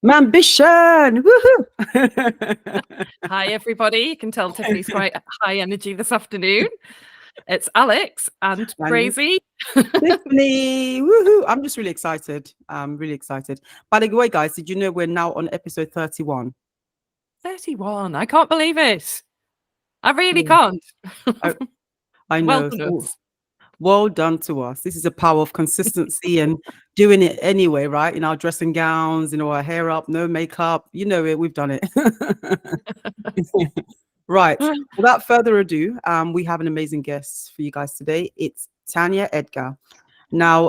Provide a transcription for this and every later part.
Ambition! Woohoo! Hi, everybody. You can tell Tiffany's quite high energy this afternoon. It's Alex and crazy. Tiffany! Woohoo! I'm just really excited. I'm really excited. By the way, guys, did you know we're now on episode 31? 31. I can't believe it. I really Yeah. can't. I Well know. done us. Well done to us. This is the power of consistency and doing it anyway, right? In our dressing gowns, our hair up, no makeup. You know it. We've done it. Right. Without further ado, we have an amazing guest for you guys today. It's Tanya Edgar. Now,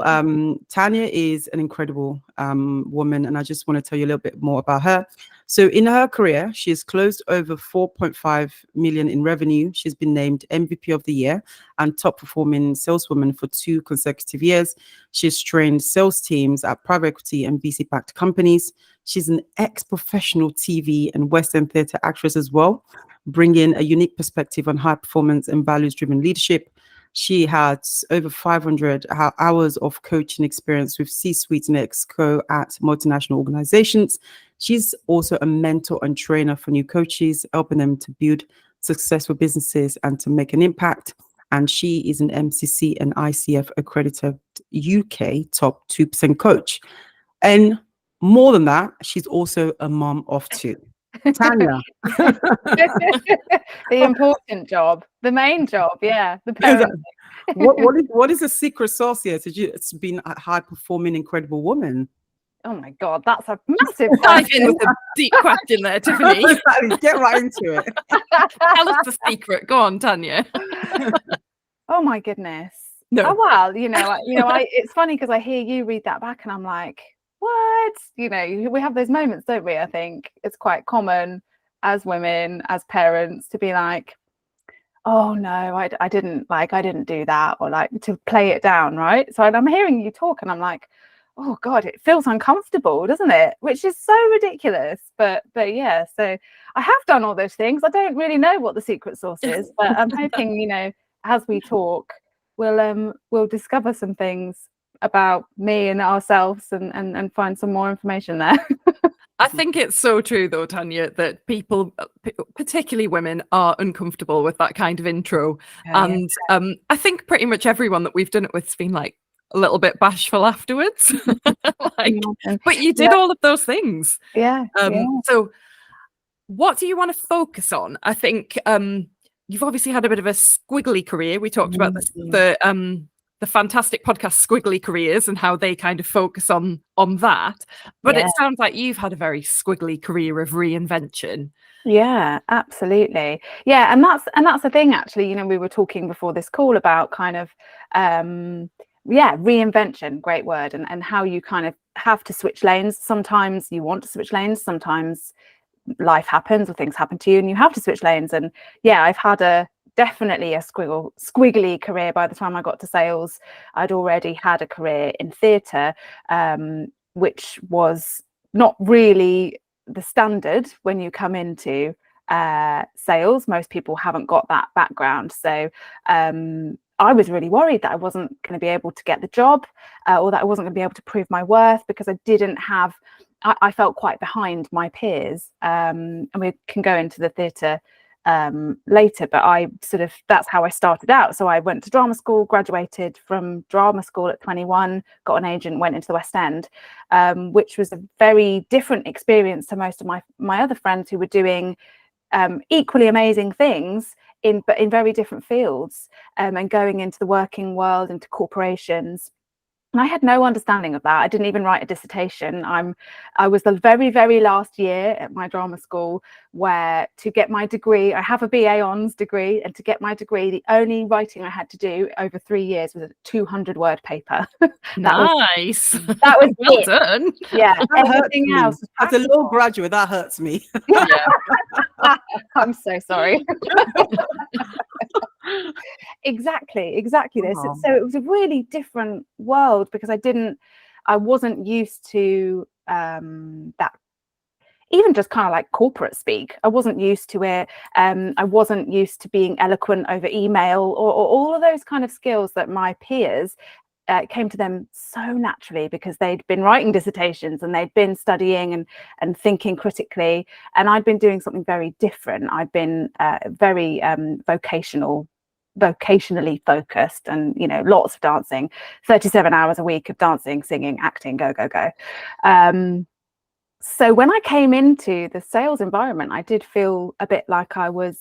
Tanya is an incredible woman, and I just want to tell you a little bit more about her. So in her career, she has closed over 4.5 million in revenue. She's been named MVP of the year and top performing saleswoman for 2 consecutive years. She's trained sales teams at private equity and VC-backed companies. She's an ex-professional TV and West End theatre actress as well, bringing a unique perspective on high performance and values-driven leadership. She has over 500 hours of coaching experience with C-suite and exco at multinational organizations. She's also a mentor and trainer for new coaches, helping them to build successful businesses and to make an impact. And she is an MCC and ICF accredited UK top 2% coach. And more than that, she's also a mom of 2. Tanya. The important job, the main job, the parent. What is the secret sauce here to being a high performing, incredible woman? Oh my God, that's a massive dive in with a deep question there, Tiffany. Get right into it. Tell us the secret. Go on, Tanya. Oh my goodness. No. Oh well, it's funny because I hear you read that back and I'm like, what? We have those moments, don't we? I think it's quite common as women, as parents, to be like, oh no, I didn't do that, or like to play it down, right? So I'm hearing you talk and I'm like, oh God, it feels uncomfortable, doesn't it? Which is so ridiculous. But yeah, so I have done all those things. I don't really know what the secret sauce is, but I'm hoping, as we talk, we'll discover some things about me and ourselves and find some more information there. I think it's so true, though, Tanya, that people, particularly women, are uncomfortable with that kind of intro. And I think pretty much everyone that we've done it with has been like a little bit bashful afterwards. But you did all of those things. Yeah. So what do you want to focus on? I think you've obviously had a bit of a squiggly career. We talked about the fantastic podcast Squiggly Careers and how they kind of focus on that. But it sounds like you've had a very squiggly career of reinvention. Yeah, absolutely. Yeah, and that's the thing, actually. We were talking before this call about kind of reinvention, great word, and how you kind of have to switch lanes. Sometimes you want to switch lanes, sometimes life happens or things happen to you and you have to switch lanes. And I've had definitely a squiggly career. By the time I got to sales, I'd already had a career in theatre, which was not really the standard when you come into sales. Most people haven't got that background, so I was really worried that I wasn't going to be able to get the job, or that I wasn't going to be able to prove my worth, because I didn't have I felt quite behind my peers, and we can go into the theatre later, but that's how I started out. So I went to drama school, graduated from drama school at 21, got an agent, went into the West End, which was a very different experience to most of my other friends who were doing equally amazing things but in very different fields, and going into the working world, into corporations. And I had no understanding of that. I didn't even write a dissertation. I was the very, very last year at my drama school where, to get my degree, I have a BA Hons degree, and to get my degree, the only writing I had to do over 3 years was a 200-word paper. Nice. That was well it. done. Yeah. Everything else was as a law graduate, that hurts me. I'm so sorry. Exactly this. So it was a really different world, because I wasn't used to that, even just kind of like corporate speak. I wasn't used to it. I wasn't used to being eloquent over email, or all of those kind of skills that my peers it came to them so naturally because they'd been writing dissertations and they'd been studying and thinking critically, and I'd been doing something very different. I'd been very vocationally focused, and lots of dancing, 37 hours a week of dancing, singing, acting, go. So when I came into the sales environment, I did feel a bit like I was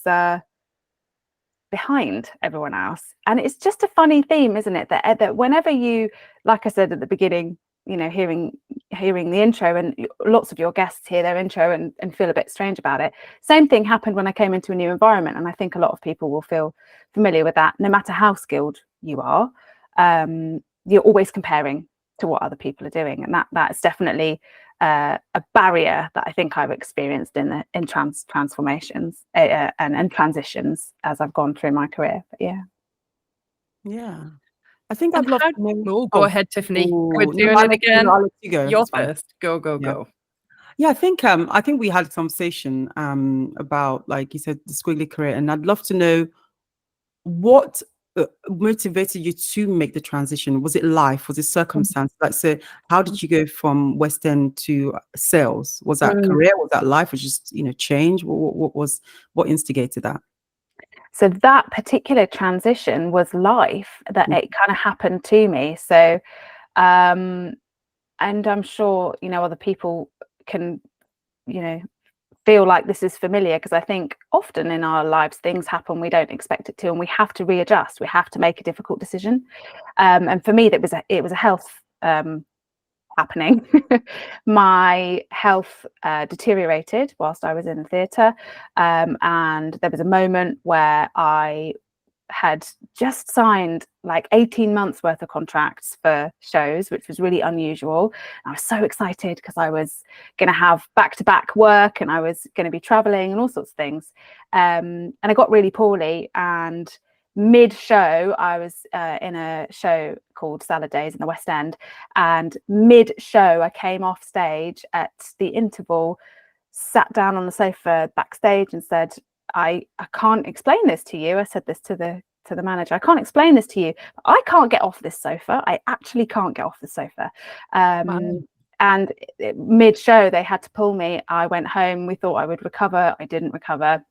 behind everyone else. And it's just a funny theme, isn't it, that whenever you, like I said at the beginning, hearing the intro, and lots of your guests hear their intro and feel a bit strange about it. Same thing happened when I came into a new environment, and I think a lot of people will feel familiar with that. No matter how skilled you are, you're always comparing to what other people are doing, and that's definitely a barrier that I think I've experienced in transformations and transitions as I've gone through my career. But yeah. I think And I'd love to know. go ahead, Tiffany. We're no, doing it again. I'll let you go. You're It's fine. first. Go. Yeah, I think we had a conversation about, like you said, the squiggly career, and I'd love to know what motivated you to make the transition. Was it life? Was it circumstance? Like, so how did you go from West End to sales? Was that career? Was that life? Was just change? What instigated that? So that particular transition was life, that it kind of happened to me. So and I'm sure other people can feel like this is familiar, because I think often in our lives things happen we don't expect it to, and we have to readjust. We have to make a difficult decision. And for me, it was a health happening. My health deteriorated whilst I was in the theatre, and there was a moment where I had just signed like 18 months worth of contracts for shows, which was really unusual. I was so excited because I was going to have back-to-back work, and I was going to be traveling and all sorts of things. And I got really poorly, and mid-show I was in a show called Salad Days in the West End, and mid-show I came off stage at the interval, sat down on the sofa backstage and said, I can't explain this to you. I said this to the manager. I can't explain this to you. I can't get off this sofa. I actually can't get off the sofa. Wow. And mid-show they had to pull me. I went home. We thought I would recover. I didn't recover.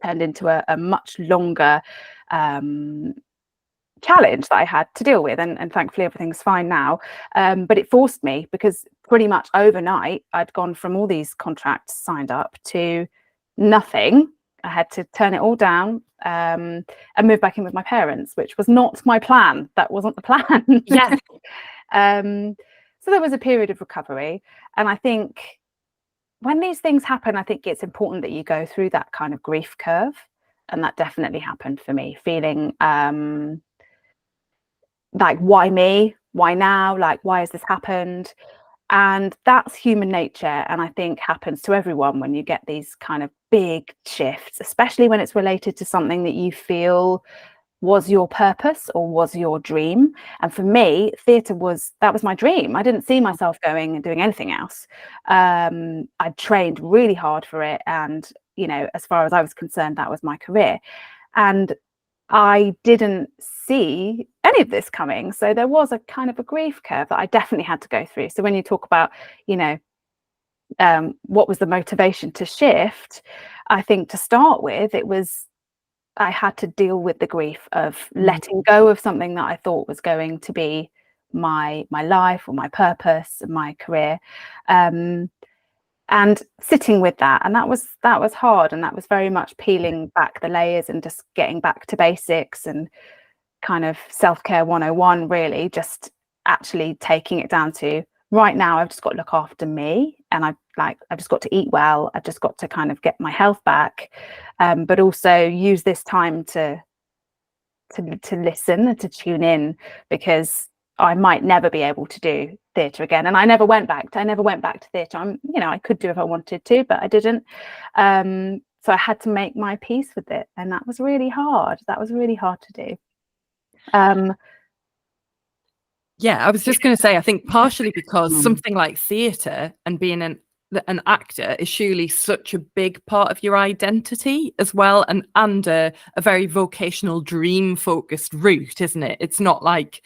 Turned into a much longer challenge that I had to deal with, and thankfully everything's fine now. But it forced me, because pretty much overnight I'd gone from all these contracts signed up to nothing. I had to turn it all down and move back in with my parents, which was not my plan. That wasn't the plan. Yes. So there was a period of recovery, and I think when these things happen, I think it's important that you go through that kind of grief curve, and that definitely happened for me, feeling like, why me? Why now? Like, why has this happened? And that's human nature, and I think happens to everyone when you get these kind of big shifts, especially when it's related to something that you feel was your purpose or was your dream. And for me, theatre was my dream. I didn't see myself going and doing anything else. I trained really hard for it, and as far as I was concerned, that was my career. And I didn't see any of this coming. So there was a kind of a grief curve that I definitely had to go through. So when you talk about, what was the motivation to shift, I think to start with, I had to deal with the grief of letting go of something that I thought was going to be my life or my purpose and my career. And sitting with that, and that was hard, and that was very much peeling back the layers and just getting back to basics and kind of self-care 101, really, just actually taking it down to right now I've just got to look after me, and I've just got to eat well. I've just got to kind of get my health back, but also use this time to listen and to tune in, because I might never be able to do theatre again. And I never went back to theatre. I could do if I wanted to, but I didn't. So I had to make my peace with it, and that was really hard. To do. Yeah, I was just going to say, I think partially because something like theatre and being an actor is surely such a big part of your identity as well, and a very vocational, dream focused route, isn't it? It's not like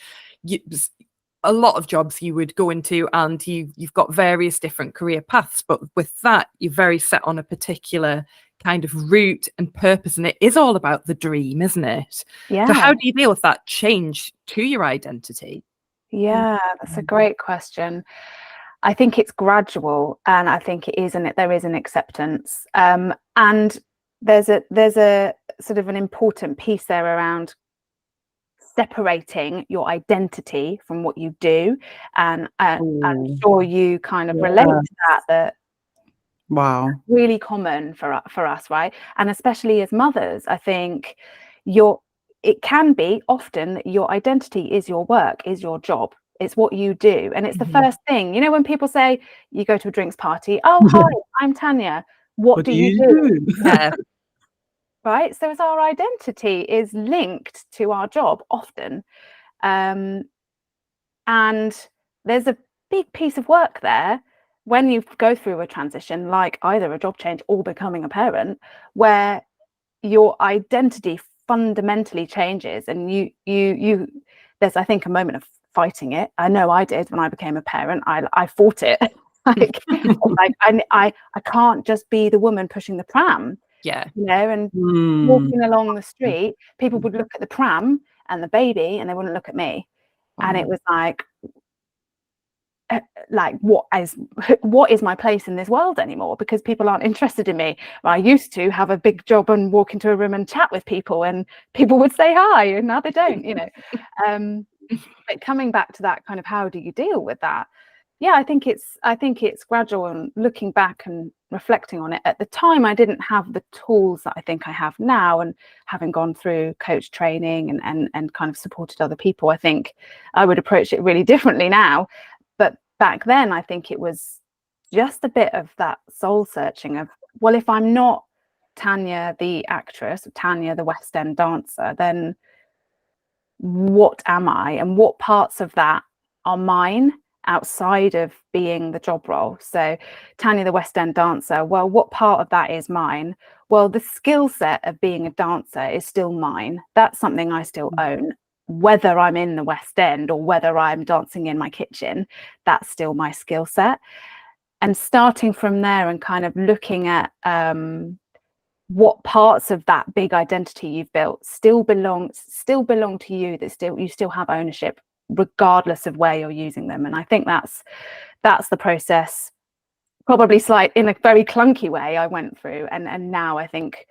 a lot of jobs you would go into and you've got various different career paths, but with that, you're very set on a particular kind of route and purpose, and it is all about the dream, isn't it? Yeah. So how do you deal with that change to your identity? Yeah, that's a great question. I think it's gradual, and I think it is, and there is an acceptance. And there's a sort of an important piece there around separating your identity from what you do, and I'm sure you kind of relate to that. Wow, really common for us, right? And especially as mothers, I think it can be often that your identity is your work, is your job. It's what you do, and it's the first thing, you know, when people say you go to a drinks party, oh hi, I'm Tanya, what do you do? Yeah. Right, so our identity is linked to our job often, and there's a big piece of work there when you go through a transition, like either a job change or becoming a parent, where your identity fundamentally changes, and you there's, I think, a moment of fighting it. I know I did when I became a parent. I fought it. like I can't just be the woman pushing the pram. Yeah. You know, and walking along the street, people would look at the pram and the baby and they wouldn't look at me. And it was like what is my place in this world anymore, because people aren't interested in me. I used to have a big job and walk into a room and chat with people, and people would say hi, and now they don't, you know. But coming back to that kind of, how do you deal with that? Yeah, I think it's gradual, and looking back and reflecting on it. At the time, I didn't have the tools that I think I have now, and having gone through coach training and kind of supported other people, I think I would approach it really differently now. But back then, I think it was just a bit of that soul searching of, well, if I'm not Tanya the actress, Tanya the West End dancer, then what am I, and what parts of that are mine outside of being the job role? So Tanya the West End dancer, well, what part of that is mine? Well, the skill set of being a dancer is still mine. That's something I still own. Whether I'm in the West End or whether I'm dancing in my kitchen, that's still my skill set. And starting from there and kind of looking at what parts of that big identity you've built still belong to you, that you still have ownership regardless of where you're using them. And I think that's the process, probably in a very clunky way, I went through, and now I think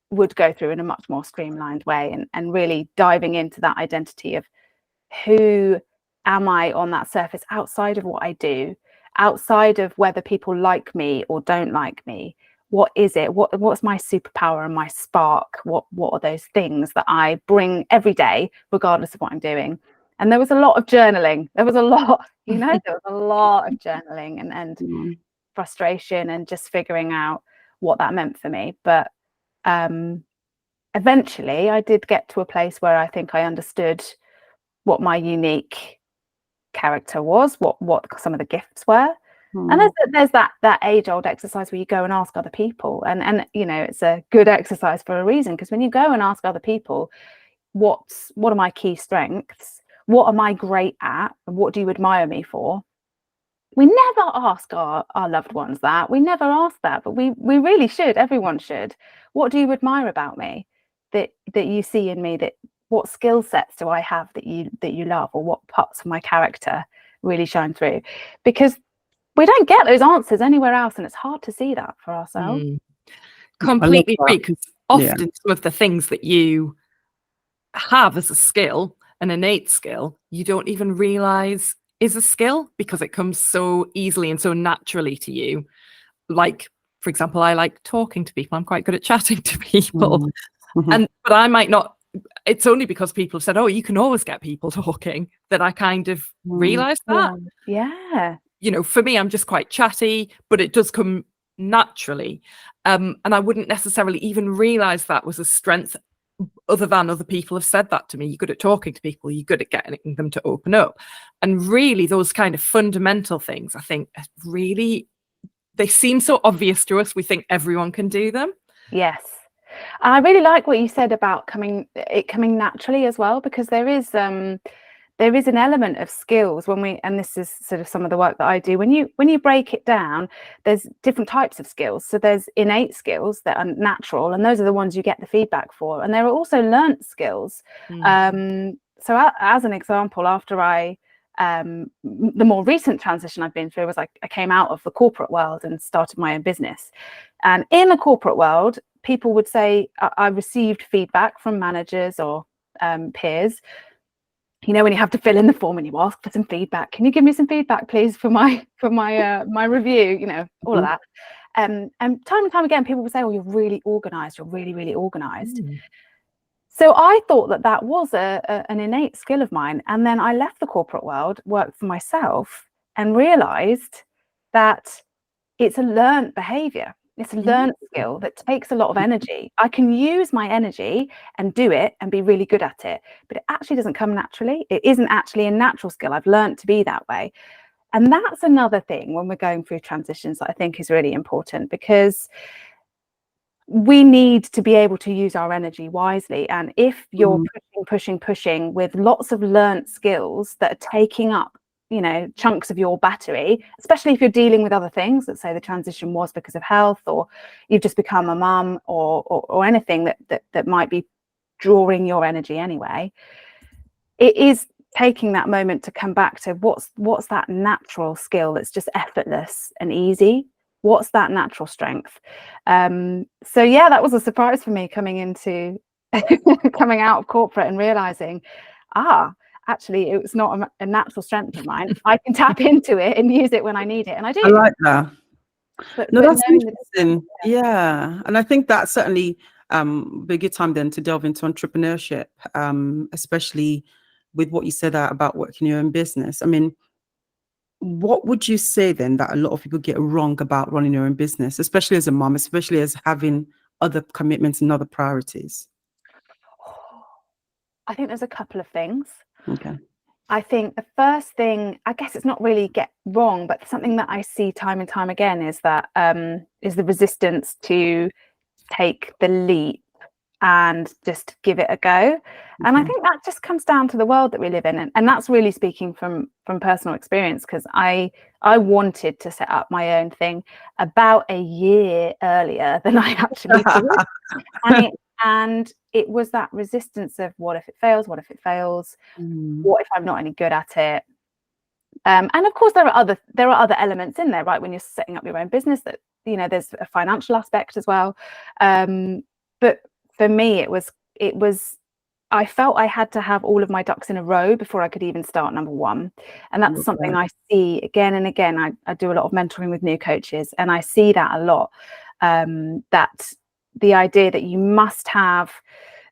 would go through in a much more streamlined way, and really diving into that identity of who am I on that surface, outside of what I do, outside of whether people like me or don't like me. What is it? What's my superpower and my spark? What are those things that I bring every day, regardless of what I'm doing? And there was a lot of journaling. There was a lot, you know, there was a lot of journaling and frustration, and just figuring out what that meant for me. But eventually I did get to a place where I think I understood what my unique character was, what some of the gifts were. And there's that age-old exercise where you go and ask other people, and you know, it's a good exercise for a reason, because when you go and ask other people, what are my key strengths, what am I great at, and what do you admire me for? We never ask our loved ones that. We never ask that, but we really should. Everyone should. What do you admire about me that you see in me? That what skill sets do I have that you love, or what parts of my character really shine through? Because we don't get those answers anywhere else, and it's hard to see that for ourselves. Completely agree, because often some of the things that you have as a skill, an innate skill, you don't even realize is a skill, because it comes so easily and so naturally to you. Like, for example, I like talking to people. I'm quite good at chatting to people. But I might not. It's only because people have said, oh, you can always get people talking, that I kind of realized that. Yeah. You know, for me, I'm just quite chatty, but it does come naturally. And I wouldn't necessarily even realize that was a strength, other than other people have said that to me. You're good at talking to people, you're good at getting them to open up. And really, those kind of fundamental things, I think, really, they seem so obvious to us. We think everyone can do them. Yes. I really like what you said about coming naturally as well, because there is there is an element of skills and this is sort of some of the work that I do, when you break it down, there's different types of skills. So there's innate skills that are natural, and those are the ones you get the feedback for, and there are also learnt skills. So as an example, after the more recent transition I've been through was I came out of the corporate world and started my own business. And in the corporate world, people would say I received feedback from managers or peers. You know, when you have to fill in the form and you ask for some feedback, can you give me some feedback, please, for my my review? You know, all of that. And time again, people would say, "Oh, you're really organised. You're really, really organised." So I thought that was an innate skill of mine. And then I left the corporate world, worked for myself, and realised that it's a learned behaviour. It's a learned skill that takes a lot of energy. I can use my energy and do it and be really good at it, but it actually doesn't come naturally. It isn't actually a natural skill. I've learned to be that way. And that's another thing when we're going through transitions that I think is really important, because we need to be able to use our energy wisely. And if you're pushing with lots of learnt skills that are taking up, you know, chunks of your battery, especially if you're dealing with other things, let's say the transition was because of health, or you've just become a mum, or anything that might be drawing your energy anyway, it is taking that moment to come back to what's that natural skill that's just effortless and easy. What's that natural strength? So yeah, that was a surprise for me coming out of corporate and realizing, actually, it's not a natural strength of mine. I can tap into it and use it when I need it, and I do. I like that. But That's interesting. Yeah, and I think that certainly be a good time then to delve into entrepreneurship, especially with what you said about working your own business. I mean, what would you say then that a lot of people get wrong about running your own business, especially as a mom, especially as having other commitments and other priorities? I think there's a couple of things. Okay. I think the first thing, I guess it's not really get wrong, but something that I see time and time again is that is the resistance to take the leap and just give it a go. And I think that just comes down to the world that we live in, and that's really speaking from personal experience, because I wanted to set up my own thing about a year earlier than I actually did. And it was that resistance of, what if it fails? What if it fails? What if I'm not any good at it? And of course there are other elements in there, right? When you're setting up your own business, that, you know, there's a financial aspect as well. But for me, it was I felt I had to have all of my ducks in a row before I could even start number one. And that's something I see again and again. I do a lot of mentoring with new coaches, and I see that a lot. That the idea that you must have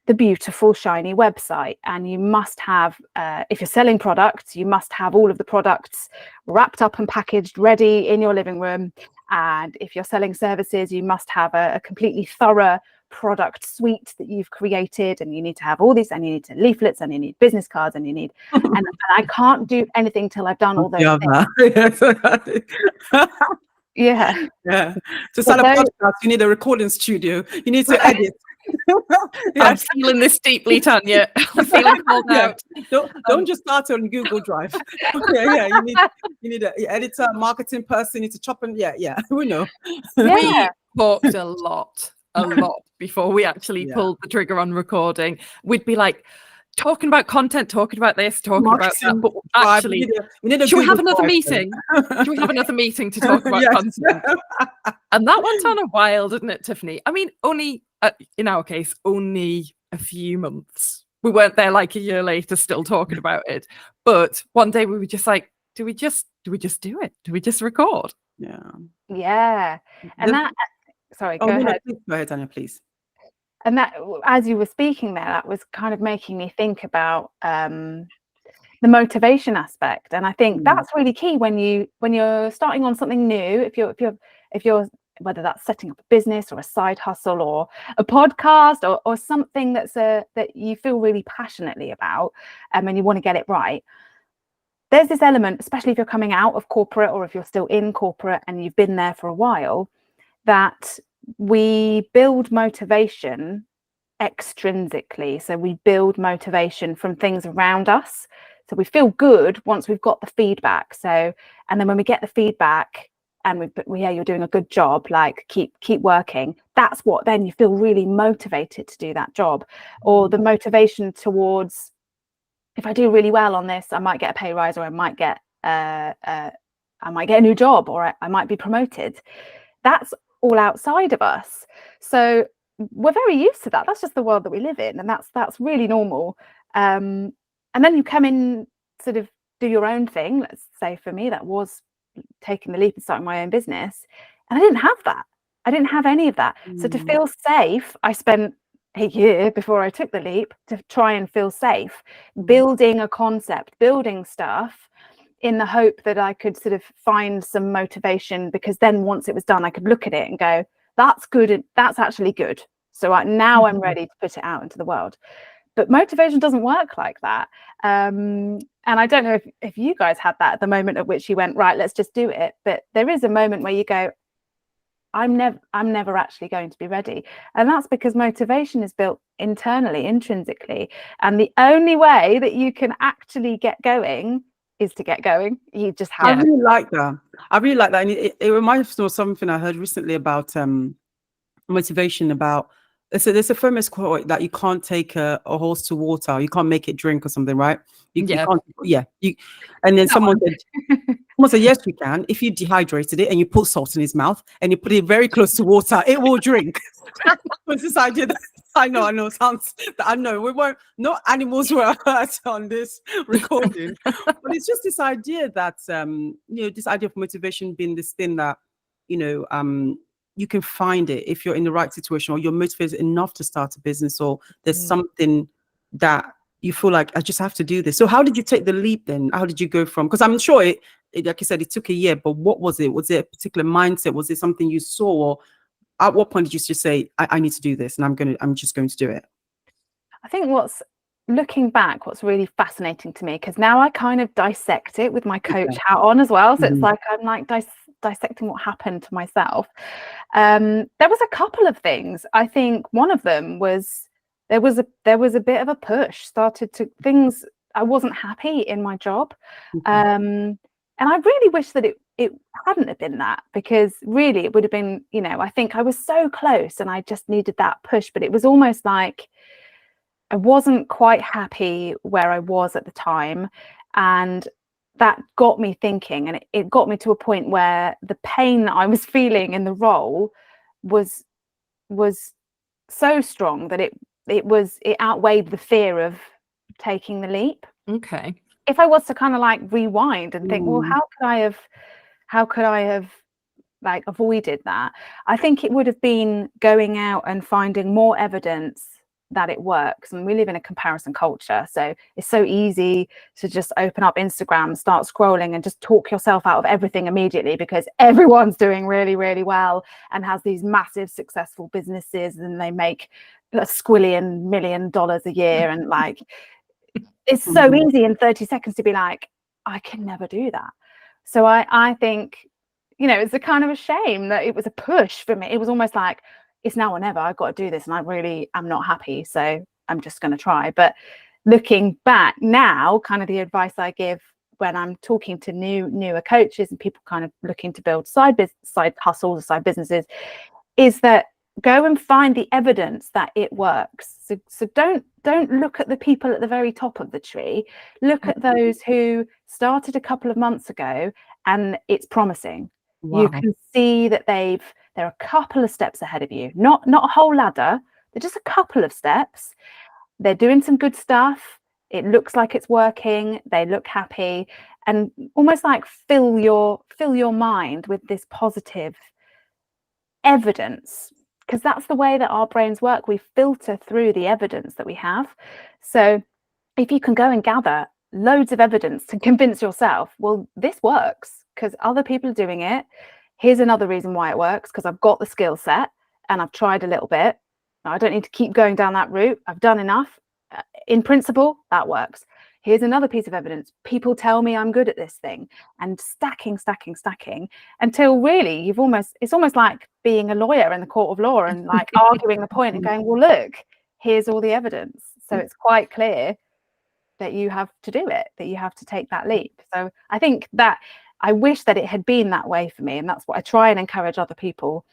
the beautiful shiny website, and you must have, if you're selling products, you must have all of the products wrapped up and packaged ready in your living room. And if you're selling services, you must have a completely thorough product suite that you've created, and you need to have all these, and you need leaflets, and you need business cards, and you need and I can't do anything till I've done all those things. Yeah. To start a podcast, you need a recording studio. You need to edit. I'm feeling this deeply, Tanya. I'm feeling called out. Don't just start on Google Drive. You need an editor, marketing person. You need to chop and we know. We talked a lot before we actually pulled the trigger on recording. We'd be like talking about content, talking about this, talking marketing, about that. But actually, should we have another meeting? Should we have another meeting to talk about content? And that went on a while, didn't it, Tiffany? I mean, only in our case, only a few months. We weren't there like a year later still talking about it. But one day we were just like, do we just do it? Do we just record? Yeah. And that, sorry, go ahead. Go ahead, Tanya, please. And that, as you were speaking there, that was kind of making me think about the motivation aspect. And I think that's really key when you're starting on something new. If you're whether that's setting up a business or a side hustle or a podcast or something that you feel really passionately about, and you want to get it right. There's this element, especially if you're coming out of corporate, or if you're still in corporate and you've been there for a while, that we build motivation extrinsically. So we build motivation from things around us. So we feel good once we've got the feedback. So, and then when we get the feedback and yeah, you're doing a good job, like keep working, that's what then you feel really motivated to do that job. Or the motivation towards, if I do really well on this, I might get a pay rise, or I might get a new job, or I might be promoted. That's all outside of us. So we're very used to that. That's just the world that we live in, and that's really normal. And then you come in, sort of do your own thing. Let's say for me, that was taking the leap and starting my own business. And I didn't have that. I didn't have any of that. So to feel safe, I spent a year before I took the leap to try and feel safe, building a concept, building stuff, in the hope that I could sort of find some motivation, because then once it was done, I could look at it and go, that's good. That's actually good. So now I'm ready to put it out into the world. But motivation doesn't work like that. And I don't know if you guys had that at the moment at which you went, right, let's just do it. But there is a moment where you go, I'm never actually going to be ready. And that's because motivation is built internally, intrinsically. And the only way that you can actually get going is to get going. You just have. I really like that. And it reminds me of something I heard recently about motivation. About there's a famous quote that you can't take a horse to water, you can't make it drink or something, right? You can't. And then someone said, yes, you can. If you dehydrated it and you put salt in his mouth and you put it very close to water, it will drink. What's this idea that I know we weren't, no animals were hurt on this recording, but it's just this idea that this idea of motivation being this thing that you can find it if you're in the right situation, or you're motivated enough to start a business, or there's something that you feel like, I just have to do this. So how did you take the leap then? How did you go from, because I'm sure it like you said, it took a year, but what was it? Was it a particular mindset? Was it something you saw, or at what point did you just say, I need to do this, and I'm just going to do it? I think looking back, what's really fascinating to me, because now I kind of dissect it with my coach hat on as well. So it's like I'm like dissecting what happened to myself. There was a couple of things. I think one of them was there was a bit of a push. Things, I wasn't happy in my job, and I really wish that it hadn't have been that, because really it would have been, I think I was so close and I just needed that push. But it was almost like I wasn't quite happy where I was at the time, and that got me thinking, and it got me to a point where the pain that I was feeling in the role was so strong that it outweighed the fear of taking the leap. Okay. If I was to kind of like rewind and think, well, how could I have like avoided that? I think it would have been going out and finding more evidence that it works. And we live in a comparison culture, so it's so easy to just open up Instagram, start scrolling, and just talk yourself out of everything immediately, because everyone's doing really, really well and has these massive successful businesses, and they make $1 squillion million a year, and like it's so easy in 30 seconds to be like, I can never do that. So I think, it's a kind of a shame that it was a push for me. It was almost like, it's now or never. I've got to do this, and I really am not happy, so I'm just going to try. But looking back now, kind of the advice I give when I'm talking to newer coaches and people kind of looking to build side hustles or side businesses, is that go and find the evidence that it works. So don't look at the people at the very top of the tree. Look at those who started a couple of months ago and it's promising. Wow. You can see that they're a couple of steps ahead of you, not a whole ladder. They're just a couple of steps. They're doing some good stuff. It looks like it's working. They look happy, and almost like fill your mind with this positive evidence, because that's the way that our brains work. We filter through the evidence that we have. So if you can go and gather loads of evidence to convince yourself, well, this works because other people are doing it. Here's another reason why it works, because I've got the skill set and I've tried a little bit. I don't need to keep going down that route. I've done enough. In principle, that works. Here's another piece of evidence. People tell me I'm good at this thing, and stacking until really it's almost like being a lawyer in the court of law and like arguing the point and going, well, look, here's all the evidence. So it's quite clear. that you have to do it, that you have to take that leap. So I think that I wish that it had been that way for me, and that's what I try and encourage other people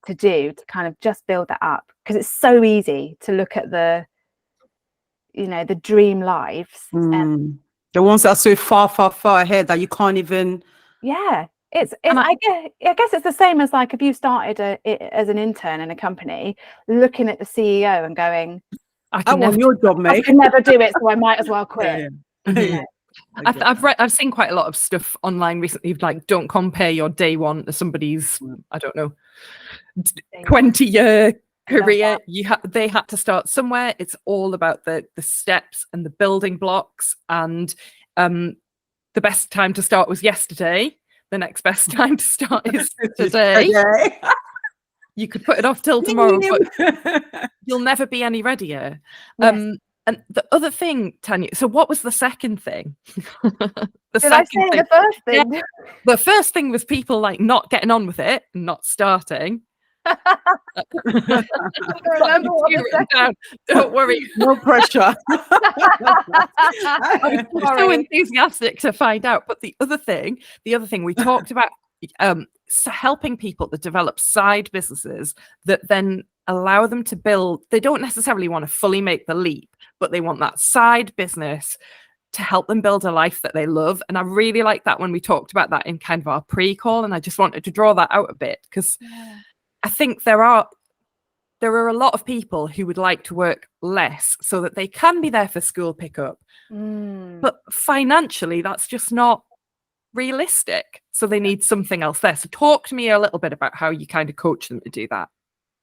to do, to kind of just build that up, because it's so easy to look at the dream lives and the ones that are so far ahead that you can't even. I guess it's the same as like if you started as an intern in a company, looking at the CEO and going, I want your job, mate. I can never do it, so I might as well quit. I've seen quite a lot of stuff online recently, like don't compare your day one to somebody's, I don't know, 20-year career. They had to start somewhere. It's all about the steps and the building blocks, and the best time to start was yesterday. The next best time to start is today. You could put it off till tomorrow, but you'll never be any readier. Yes. And the other thing, Tanya, so what was the second thing? The first thing? Yeah, the first thing was people like not getting on with it and not starting. Remember what the down. Don't worry. No pressure. I'm so enthusiastic to find out. But the other thing we talked about, helping people to develop side businesses that then allow them to build. They don't necessarily want to fully make the leap, but they want that side business to help them build a life that they love. And I really like that when we talked about that in kind of our pre-call, and I just wanted to draw that out a bit, because I think there are a lot of people who would like to work less so that they can be there for school pickup. But financially, that's just not realistic. So they need something else there. So talk to me a little bit about how you kind of coach them to do that.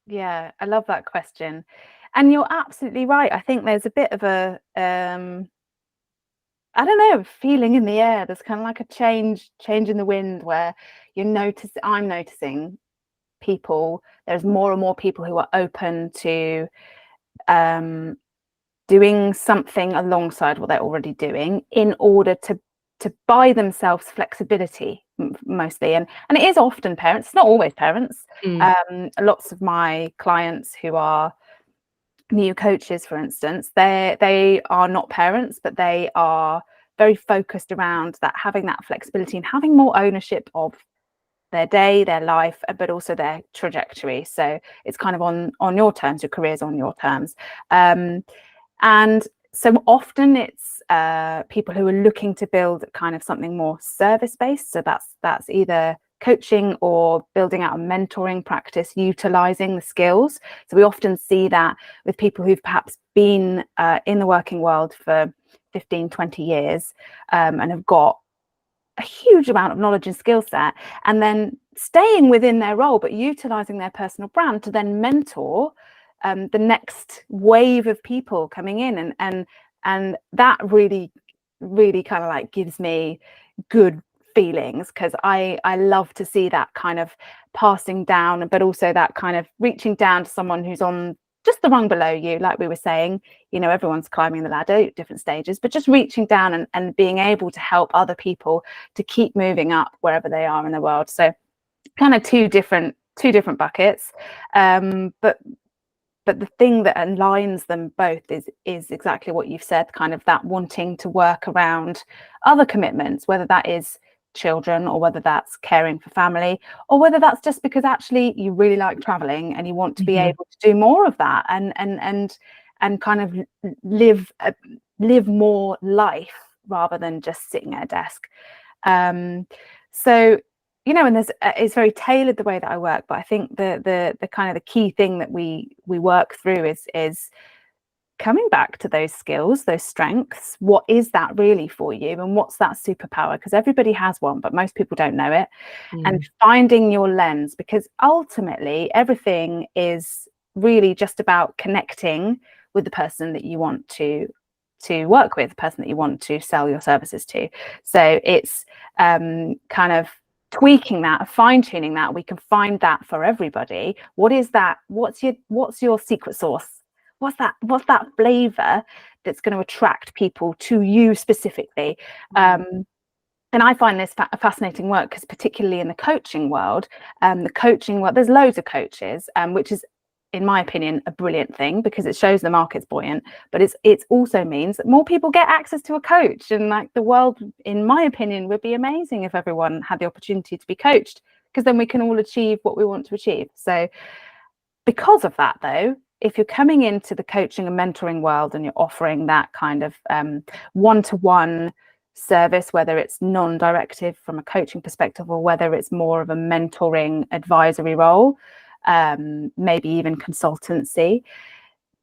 Yeah, I love that question. And you're absolutely right. I think there's a bit of a, I don't know, feeling in the air. There's kind of like a change in the wind where I'm noticing people, there's more and more people who are open to doing something alongside what they're already doing in order to buy themselves flexibility, mostly. And it is often parents, it's not always parents. Lots of my clients who are new coaches, for instance, they are not parents, but they are very focused around that, having that flexibility and having more ownership of their day, their life, but also their trajectory. So it's kind of on your terms, your career's on your terms. And so often it's people who are looking to build kind of something more service-based. So that's either coaching or building out a mentoring practice, utilizing the skills. So we often see that with people who've perhaps been in the working world for 15, 20 years and have got a huge amount of knowledge and skill set, and then staying within their role, but utilizing their personal brand to then mentor the next wave of people coming in. And that really kind of like gives me good feelings, because I love to see that kind of passing down, but also that kind of reaching down to someone who's on just the rung below you. Like we were saying, everyone's climbing the ladder at different stages, but just reaching down and being able to help other people to keep moving up wherever they are in the world. So kind of two different buckets, but the thing that aligns them both is exactly what you've said, kind of that wanting to work around other commitments, whether that is children or whether that's caring for family, or whether that's just because actually you really like traveling and you want to be able to do more of that and kind of live more life rather than just sitting at a desk. So and it's very tailored the way that I work, but I think the kind of the key thing that we work through is coming back to those skills, those strengths. What is that really for you, and what's that superpower? Because everybody has one, but most people don't know it. And finding your lens, because ultimately everything is really just about connecting with the person that you want to work with, the person that you want to sell your services to. So it's kind of tweaking that, fine-tuning that. We can find that for everybody. What is that? What's your secret sauce? What's that flavor that's going to attract people to you specifically? And I find this fascinating work, because particularly in the coaching world, there's loads of coaches, which is in my opinion, a brilliant thing because it shows the market's buoyant, but it's also means that more people get access to a coach, and like the world, in my opinion, would be amazing if everyone had the opportunity to be coached, because then we can all achieve what we want to achieve. So because of that, though, if you're coming into the coaching and mentoring world and you're offering that kind of one-to-one service, whether it's non-directive from a coaching perspective or whether it's more of a mentoring advisory role, maybe even consultancy,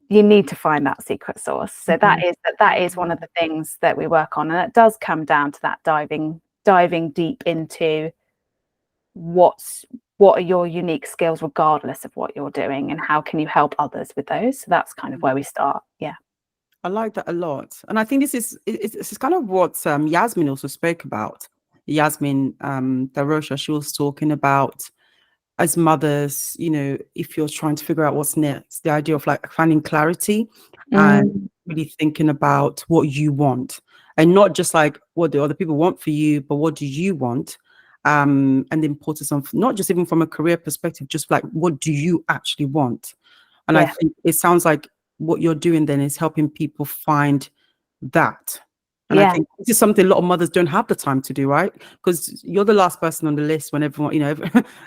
you need to find that secret sauce. So that is one of the things that we work on, and it does come down to that diving deep into what are your unique skills regardless of what you're doing, and how can you help others with those. So that's kind of where we start. Yeah, I like that a lot. And I think this is kind of what Yasmin also spoke about. Yasmin Darosha, she was talking about, as mothers, you know, if you're trying to figure out what's next, the idea of like finding clarity and really thinking about what you want, and not just like what the other people want for you, but what do you want? And the importance of not just even from a career perspective, just like what do you actually want? And I think it sounds like what you're doing then is helping people find that. And I think this is something a lot of mothers don't have the time to do, right? Because you're the last person on the list when everyone, you know,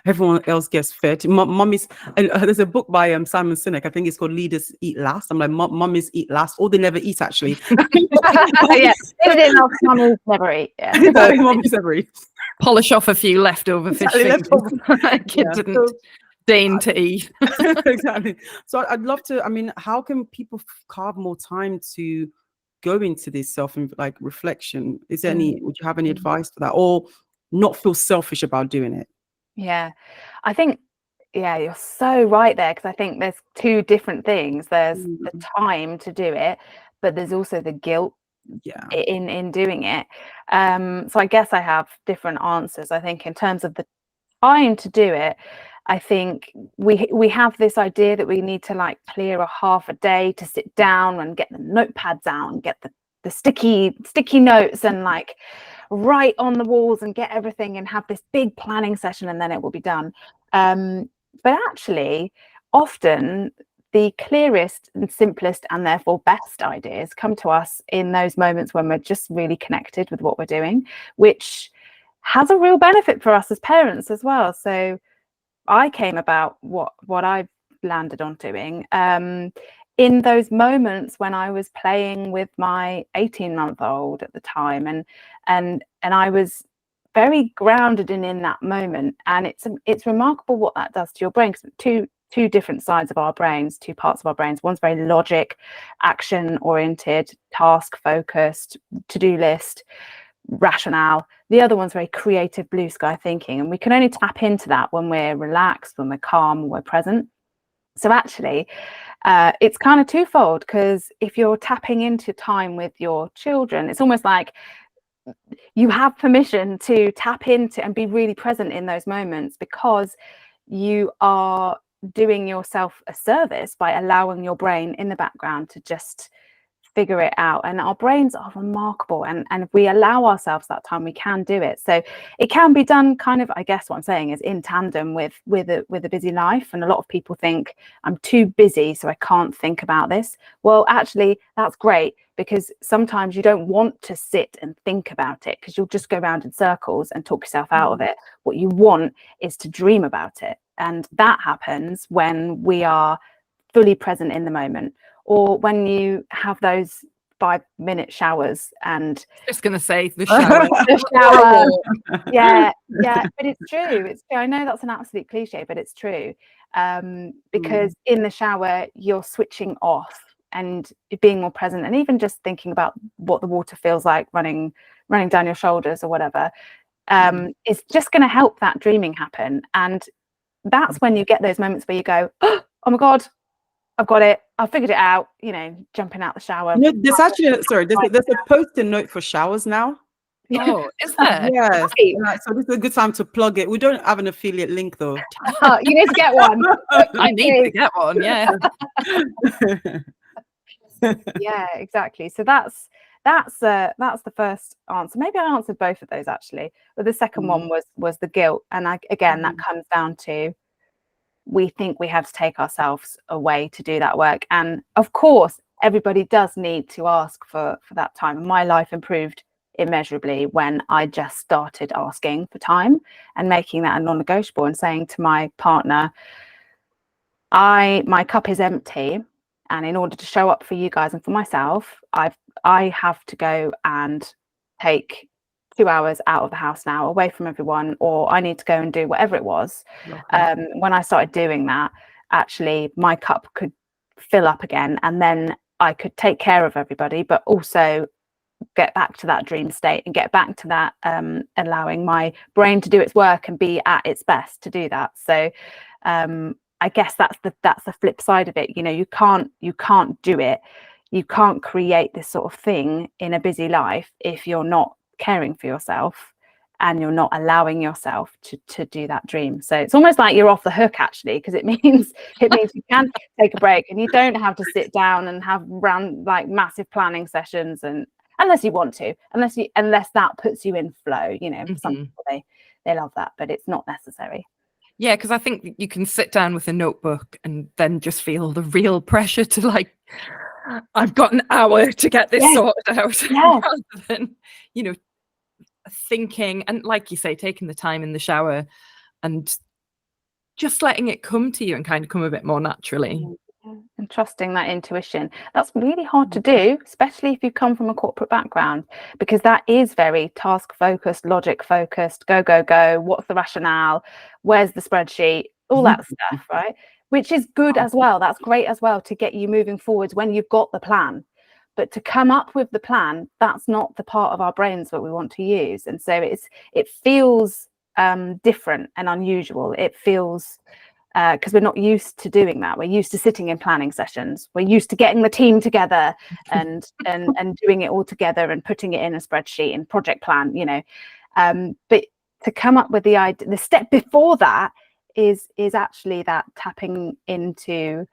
everyone else gets fed. Mummies, and there's a book by Simon Sinek, I think it's called Leaders Eat Last. I'm like, mummies eat last, or they never eat actually. yeah, mummies never eat. Yeah, mummies never eat. Polish off a few leftover fish fingers. Kid didn't deign to eat. Exactly. So I'd love to, I mean, how can people carve more time to go into this like reflection? Is there any, would you have any advice for that, or not feel selfish about doing it? Yeah, I think, yeah, you're so right there, because I think there's two different things. There's the time to do it, but there's also the guilt in doing it. So I guess I have different answers. I think in terms of the time to do it, I think we have this idea that we need to like clear a half a day to sit down and get the notepads out and get the sticky notes and like write on the walls and get everything and have this big planning session, and then it will be done. But actually, often the clearest and simplest and therefore best ideas come to us in those moments when we're just really connected with what we're doing, which has a real benefit for us as parents as well. So I came about what I've landed on doing in those moments when I was playing with my 18-month-old at the time, and I was very grounded in that moment. And it's remarkable what that does to your brain, because two different sides of our brains, two parts of our brains. One's very logic, action oriented, task focused, to-do list, rationale. The other one's very creative, blue sky thinking, and we can only tap into that when we're relaxed, when we're calm, when we're present. So actually it's kind of twofold, because if you're tapping into time with your children, it's almost like you have permission to tap into and be really present in those moments, because you are doing yourself a service by allowing your brain in the background to just figure it out. And our brains are remarkable, and if we allow ourselves that time, we can do it. So it can be done kind of, I guess what I'm saying is, in tandem with a busy life. And a lot of people think, I'm too busy so I can't think about this. Well, actually that's great, because sometimes you don't want to sit and think about it, because you'll just go around in circles and talk yourself out of it. What you want is to dream about it, and that happens when we are fully present in the moment, or when you have those 5-minute showers. And just gonna say the shower. the shower. yeah but it's true. I know that's an absolute cliche, but it's true, because in the shower you're switching off and being more present, and even just thinking about what the water feels like running down your shoulders or whatever, is just going to help that dreaming happen. And that's when you get those moments where you go, oh my god, I've got it, I figured it out, you know, jumping out the shower. You know, there's actually there's a post-it note for showers now. Oh, is there? Yes. Right. So this is a good time to plug it. We don't have an affiliate link though. You need to get one. I need to get one. Yeah. Yeah, exactly. So that's the first answer. Maybe I answered both of those actually, but the second one was the guilt. And that comes down to we think we have to take ourselves away to do that work. And of course, everybody does need to ask for that time. My life improved immeasurably when I just started asking for time and making that a non-negotiable, and saying to my partner, my cup is empty, and in order to show up for you guys and for myself, I have to go and take 2 hours out of the house now, away from everyone, or I need to go and do whatever it was. When I started doing that, actually my cup could fill up again, and then I could take care of everybody, but also get back to that dream state and get back to that allowing my brain to do its work and be at its best to do that. So I guess that's the flip side of it. You know, you can't do it, you can't create this sort of thing in a busy life if you're not caring for yourself and you're not allowing yourself to do that dream. So it's almost like you're off the hook, actually, because it means you can take a break, and you don't have to sit down and have like massive planning sessions, and unless you want to, unless that puts you in flow. You know, some people they love that, but it's not necessary. Yeah, because I think you can sit down with a notebook and then just feel the real pressure to, like, I've got an hour to get this sorted out, rather than, you know, thinking, and like you say, taking the time in the shower and just letting it come to you and kind of come a bit more naturally. And trusting that intuition. That's really hard to do, especially if you come from a corporate background, because that is very task focused, logic focused, go, what's the rationale, where's the spreadsheet, all that stuff, right? Which is good as well. That's great as well to get you moving forwards when you've got the plan. But to come up with the plan, that's not the part of our brains that we want to use. And so it feels different and unusual. It feels because we're not used to doing that. We're used to sitting in planning sessions. We're used to getting the team together and doing it all together and putting it in a spreadsheet and project plan, you know. But to come up with the idea, the step before that is actually that tapping into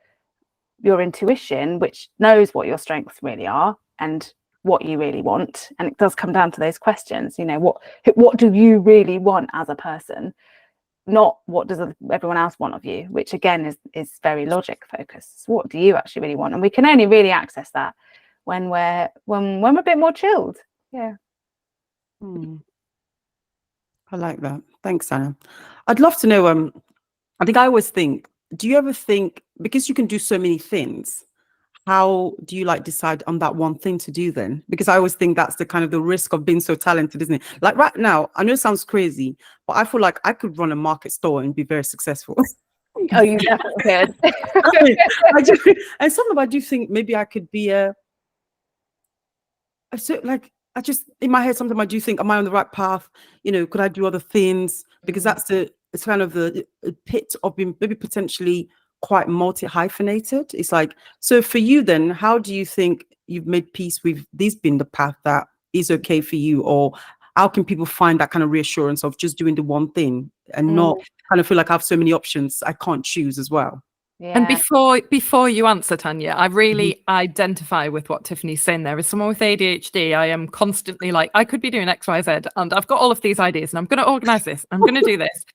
your intuition, which knows what your strengths really are and what you really want. And it does come down to those questions, you know, what do you really want as a person, not what does everyone else want of you, which again is very logic focused. What do you actually really want? And we can only really access that when we're a bit more chilled. I like that. Thanks, Anna. I'd love to know, I think I always think, do you ever think, because you can do so many things, how do you like decide on that one thing to do then? Because I always think that's the kind of the risk of being so talented, isn't it? Like right now, I know it sounds crazy, but I feel like I could run a market store and be very successful. Oh, you definitely could. And sometimes I do think maybe I could be I just, in my head, sometimes I do think, am I on the right path? You know, could I do other things? Because it's kind of the pit of being maybe potentially quite multi-hyphenated. It's like, so for you then, how do you think you've made peace with this being the path that is okay for you? Or how can people find that kind of reassurance of just doing the one thing and not kind of feel like I have so many options I can't choose as well? Yeah. And before you answer, Tanya, I really identify with what Tiffany's saying there. As someone with ADHD, I am constantly like, I could be doing X, Y, Z, and I've got all of these ideas, and I'm going to organize this, I'm going to do this.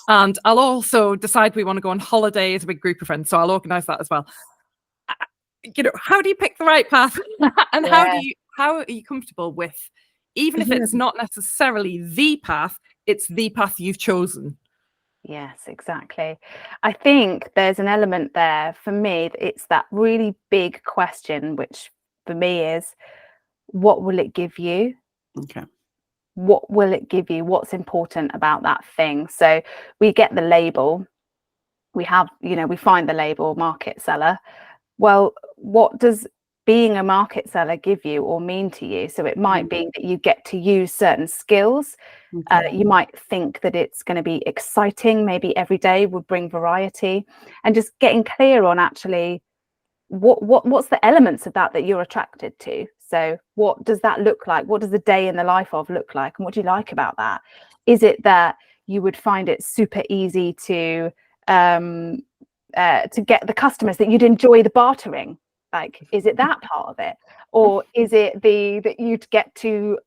And I'll also decide we want to go on holiday as a big group of friends, so I'll organize that as well. You know, how do you pick the right path? And how are you comfortable with, even if it's not necessarily the path, it's the path you've chosen? Yes, exactly. I think there's an element there for me. It's that really big question, which for me is, what will it give you? Okay. What will it give you? What's important about that thing? So we get the label. We have, you know, we find the label market seller. Well, what does being a market seller give you or mean to you? So it might be that you get to use certain skills. You might think that it's going to be exciting. Maybe every day would bring variety, and just getting clear on actually what's the elements of that you're attracted to. So what does that look like? What does the day in the life of look like? And what do you like about that? Is it that you would find it super easy to get the customers, that you'd enjoy the bartering? Like, is it that part of it? Or is it that you'd get to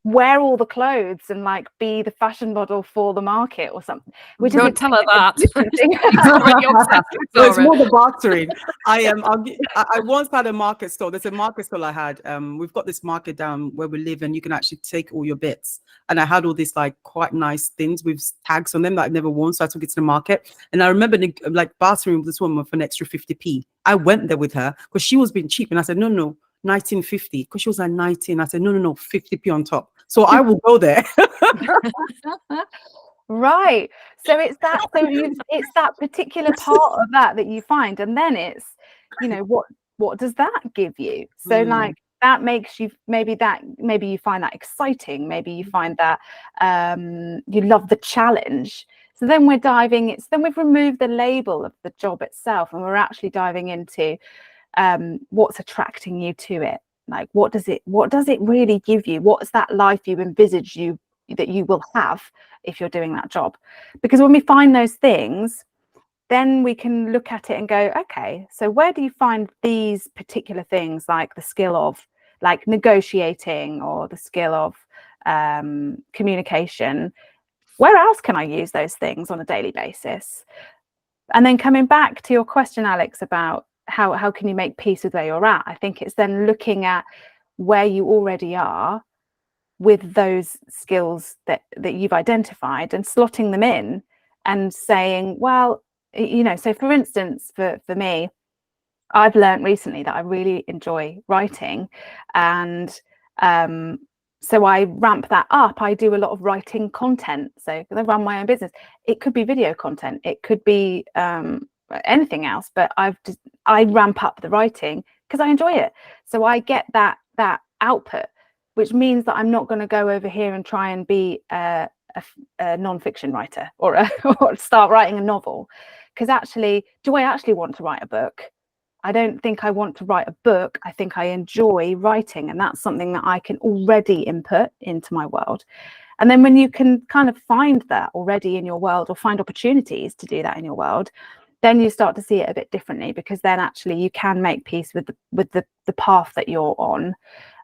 wear all the clothes and like be the fashion model for the market or something. Which Don't is tell her that. No, it's more the bartering. I once had a market store. There's a market store I had. We've got this market down where we live, and you can actually take all your bits. And I had all these like quite nice things with tags on them that I've never worn, so I took it to the market. And I remember like bartering with this woman for an extra 50p. I went there with her because she was being cheap, and I said, no, 1950, because she was like 19. I said, no, 50p on top. So I will go there. Right. So it's that particular part of that you find, and then it's, what does that give you? So like that makes you, maybe you find that exciting, maybe you find that you love the challenge. So then we've removed the label of the job itself, and we're actually diving into what's attracting you to it. Like, what does it really give you? What's that life you envisage that you will have if you're doing that job? Because when we find those things, then we can look at it and go, okay, so where do you find these particular things, like the skill of like negotiating or the skill of communication? Where else can I use those things on a daily basis? And then coming back to your question, Alex, about how can you make peace with where you're at? I think it's then looking at where you already are with those skills that you've identified and slotting them in and saying, well, so for instance, for me, I've learned recently that I really enjoy writing, and so I ramp that up. I do a lot of writing content. So because I run my own business, it could be video content, it could be anything else, but I ramp up the writing because I enjoy it. So I get that output, which means that I'm not going to go over here and try and be a non-fiction writer or start writing a novel. Because actually, do I actually want to write a book? I don't think I want to write a book. I think I enjoy writing, and that's something that I can already input into my world. And then when you can kind of find that already in your world, or find opportunities to do that in your world, then you start to see it a bit differently, because then actually you can make peace with the path that you're on,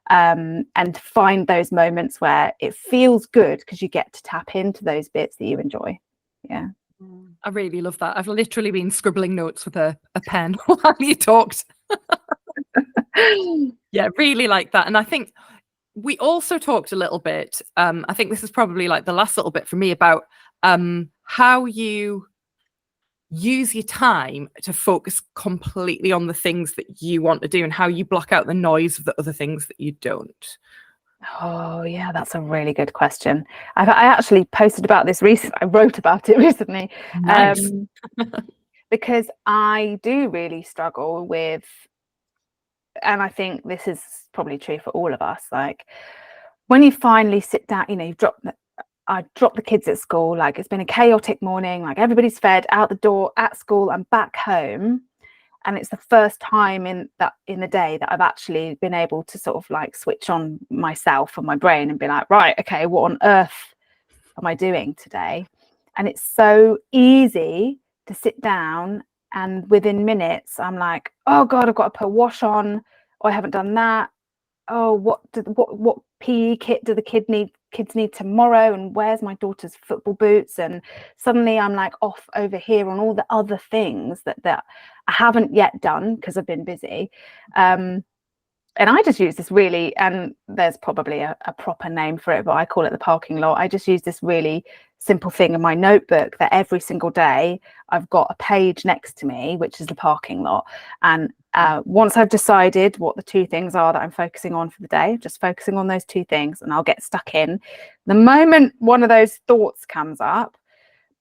and find those moments where it feels good because you get to tap into those bits that you enjoy. Yeah. I really love that. I've literally been scribbling notes with a pen while you talked. Yeah, really like that. And I think we also talked a little bit, I think this is probably like the last little bit for me, about how you use your time to focus completely on the things that you want to do, and how you block out the noise of the other things that you don't. Oh yeah, that's a really good question. I actually posted about this recently. I wrote about it recently. Nice. Because I do really struggle with, and I think this is probably true for all of us, like when you finally sit down, I dropped the kids at school, like it's been a chaotic morning, like everybody's fed, out the door, at school, and back home. And it's the first time in the day that I've actually been able to sort of like switch on myself and my brain and be like, right, okay, what on earth am I doing today? And it's so easy to sit down, and within minutes I'm like, oh God, I've got to put a wash on, or I haven't done that. Oh, what PE kit do the kids need tomorrow, and where's my daughter's football boots? And suddenly I'm like off over here on all the other things that I haven't yet done because I've been busy. And I just use this really, and there's probably a proper name for it, but I call it the parking lot. I just use this really simple thing in my notebook that every single day I've got a page next to me, which is the parking lot. And once I've decided what the two things are that I'm focusing on for the day, just focusing on those two things, and I'll get stuck in. The moment one of those thoughts comes up,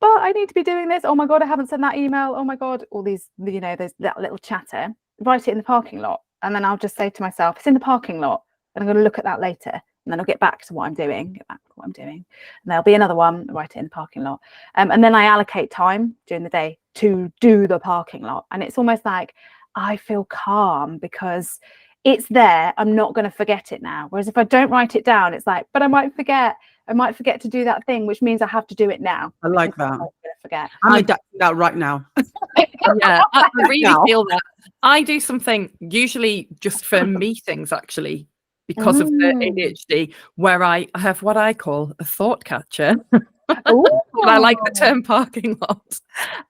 but I need to be doing this, oh my God, I haven't sent that email, oh my God, all these, that little chatter, write it in the parking lot. And then I'll just say to myself, it's in the parking lot, and I'm going to look at that later. And then I'll get back to what I'm doing. And there'll be another one, write it in the parking lot. And then I allocate time during the day to do the parking lot. And it's almost like I feel calm because it's there. I'm not going to forget it now. Whereas if I don't write it down, it's like, but I might forget to do that thing, which means I have to do it now. I like that. I'm not going to forget. I'm adapting that right now. Yeah, I really feel that. I do something usually just for meetings, actually. because of the ADHD, where I have what I call a thought catcher. Oh, But I like the term parking lot.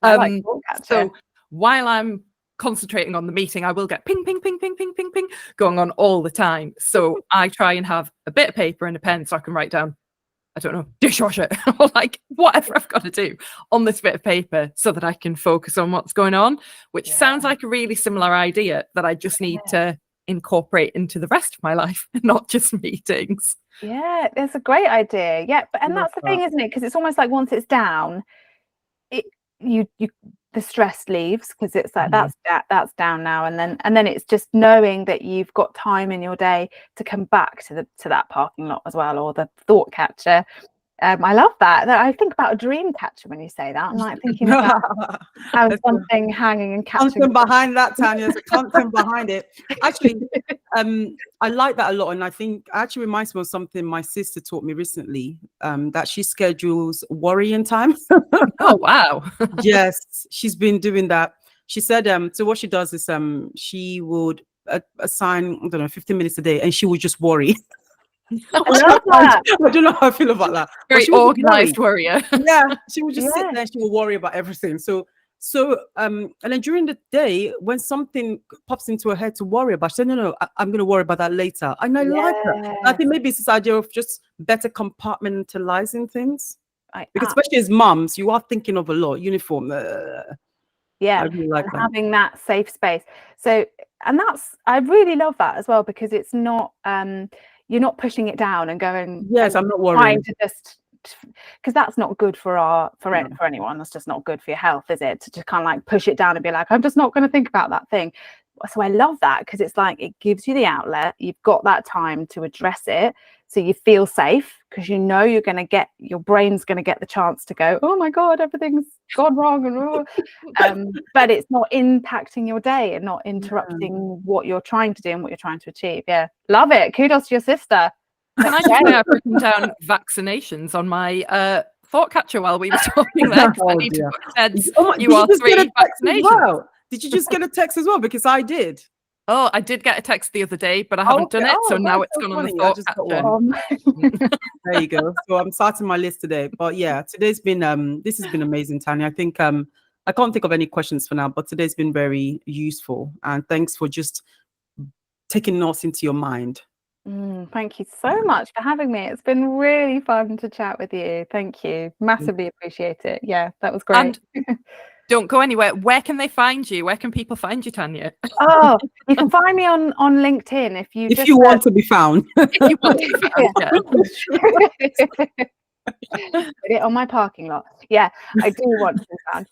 I like thought catcher. So while I'm concentrating on the meeting, I will get ping, ping, ping, ping, ping, ping, ping going on all the time. So I try and have a bit of paper and a pen so I can write down, I don't know, dishwasher or like whatever I've got to do on this bit of paper so that I can focus on what's going on, which sounds like a really similar idea that I just need to incorporate into the rest of my life, not just meetings. Yeah, it's a great idea. Yeah, but and that's the thing, isn't it? Because it's almost like once it's down, you the stress leaves, because it's like that's down now, and then it's just knowing that you've got time in your day to come back to that parking lot as well, or the thought catcher. I love that. I think about a dream catcher when you say that. I'm like thinking about having something hanging and catching. Something behind that, Tanya. There's something behind it. Actually, I like that a lot, and I think actually reminds me of something my sister taught me recently. That she schedules worrying time. Oh wow! Yes, she's been doing that. She said, so what she does is, she would assign, I don't know, 15 minutes a day, and she would just worry. I love that. I don't know how I feel about that. Very organized warrior. Yeah, she would just sit there and she will worry about everything. So and then during the day, when something pops into her head to worry about, she said, no, I'm going to worry about that later. And I like that. I think maybe it's this idea of just better compartmentalizing things. Because especially as mums, you are thinking of a lot. Uniform. Yeah, I really like that. Having that safe space. So, and I really love that as well, because it's not, you're not pushing it down and going, yes, I'm not worried. Trying to just, because that's not good for anyone. That's just not good for your health, is it? To just kind of like push it down and be like, I'm just not going to think about that thing. So I love that, because it's like it gives you the outlet. You've got that time to address it, so you feel safe, because you know your brain's going to get the chance to go, oh my god, everything's gone wrong, and but it's not impacting your day and not interrupting what you're trying to do and what you're trying to achieve. Yeah, love it. Kudos to your sister. Can I just say I've written down vaccinations on my thought catcher while we were talking there? I need to put Ted's you are 3 vaccinations. Wow. Did you just get a text as well? Because I did. Oh, I did get a text the other day, but I haven't done it. So now it's gone on the thought catcher. There you go. So I'm starting my list today. But yeah, today's been this has been amazing, Tanya. I think I can't think of any questions for now, but today's been very useful. And thanks for just taking us into your mind. Thank you so much for having me. It's been really fun to chat with you. Thank you. Massively appreciate it. Yeah, that was great. And don't go anywhere. Where can they find you? Where can people find you, Tanya? Oh, you can find me on LinkedIn if you want to be found. If you want to be found, Put it on my parking lot. Yeah, I do want to be found.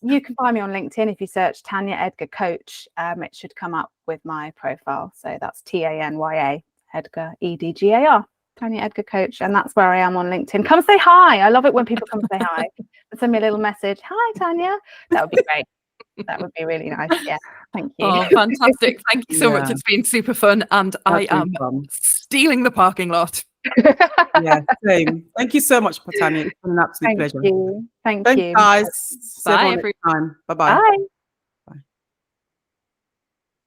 You can find me on LinkedIn if you search Tanya Edgar Coach. It should come up with my profile. So that's Tanya Edgar Edgar. Tanya Edgar Coach, and that's where I am on LinkedIn. Come say hi. I love it when people come say hi. Send me a little message. Hi, Tanya. That would be great. That would be really nice. Yeah, thank you. Oh, fantastic. Thank you so much. It's been super fun, and I am stealing the parking lot. Yeah, same. Thank you so much, Tanya. It's been an absolute pleasure. Thank you. Thanks, guys. Bye, everyone. Bye-bye. Bye.